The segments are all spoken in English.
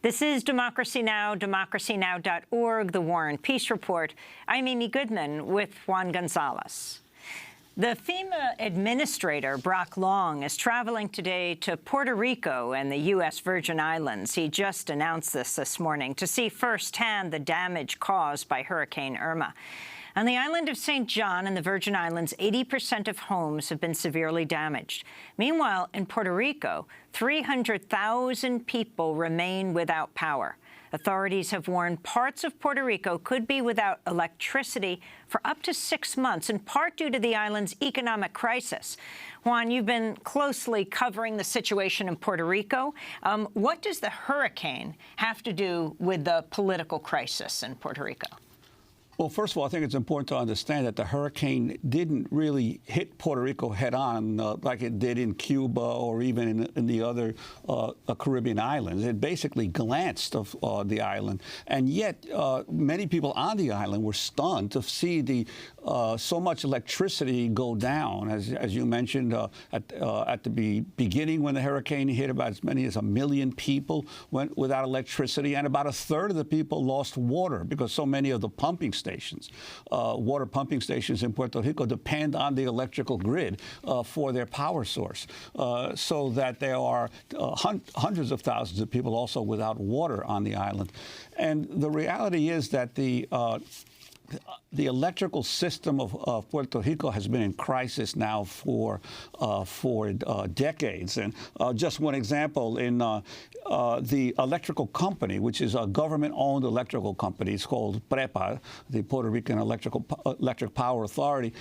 This is Democracy Now!, democracynow.org, The War and Peace Report. I'm Amy Goodman with Juan González. The FEMA administrator, Brock Long, is traveling today to Puerto Rico and the U.S. Virgin Islands. He just announced this morning to see firsthand the damage caused by Hurricane Irma. On the island of St. John in the Virgin Islands, 80% of homes have been severely damaged. Meanwhile, in Puerto Rico, 300,000 people remain without power. Authorities have warned parts of Puerto Rico could be without electricity for up to 6 months, in part due to the island's economic crisis. Juan, you've been closely covering the situation in Puerto Rico. What does the hurricane have to do with the political crisis in Puerto Rico? Well, first of all, I think it's important to understand that the hurricane didn't really hit Puerto Rico head-on like it did in Cuba or even in the other Caribbean islands. It basically glanced of the island, and yet many people on the island were stunned to see so much electricity go down. As you mentioned, at the beginning when the hurricane hit, about as many as 1 million people went without electricity, and about 1/3 of the people lost water because so many of the pumping stations, water pumping stations in Puerto Rico depend on the electrical grid for their power source, so that there are hundreds of thousands of people also without water on the island. And the reality is that the electrical system of Puerto Rico has been in crisis now for decades. And just one example, in the electrical company, which is a government-owned electrical company, it's called PREPA, the Puerto Rican Electric Power Authority,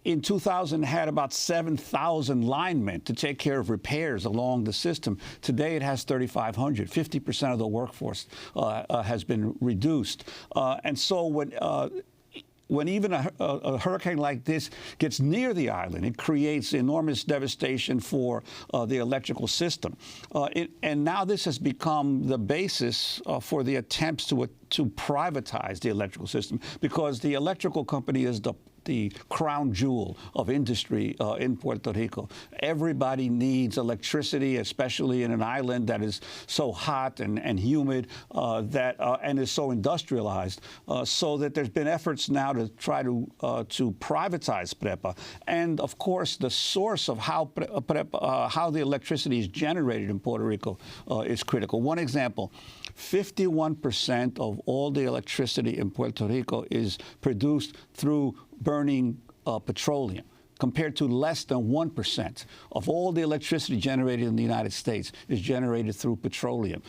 in 2000 had about 7,000 linemen to take care of repairs along the system. Today it has 3,500. 50% of the workforce has been reduced. And so when even a hurricane like this gets near the island, it creates enormous devastation for the electrical system. And now this has become the basis for the attempts to privatize the electrical system, because the electrical company is the crown jewel of industry in Puerto Rico. Everybody needs electricity, especially in an island that is so hot and humid and is so industrialized, so that there's been efforts now to try to privatize PREPA. And of course, the source of how the electricity is generated in Puerto Rico is critical. One example, 51% of all the electricity in Puerto Rico is produced through burning petroleum, compared to less than 1% of all the electricity generated in the United States is generated through petroleum.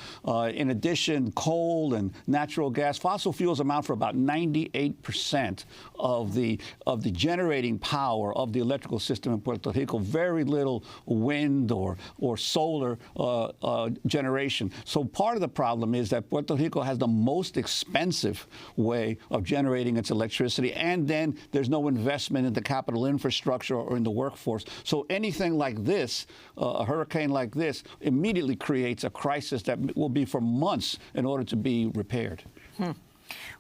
In addition, coal and natural gas, fossil fuels amount for about 98% of the generating power of the electrical system in Puerto Rico. Very little wind or solar generation. So part of the problem is that Puerto Rico has the most expensive way of generating its electricity, and then there's no investment in the capital infrastructure or in the workforce. So anything like this, a hurricane like this, immediately creates a crisis that will be for months in order to be repaired.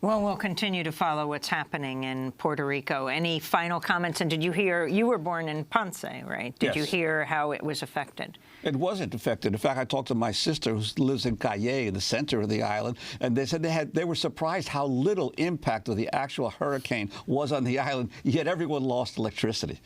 Well, we'll continue to follow what's happening in Puerto Rico. Any final comments? And did you hear, you were born in Ponce, right? Did you hear how it was affected? It wasn't affected. In fact, I talked to my sister who lives in Calle, in the center of the island, and they said they were surprised how little impact of the actual hurricane was on the island, yet everyone lost electricity.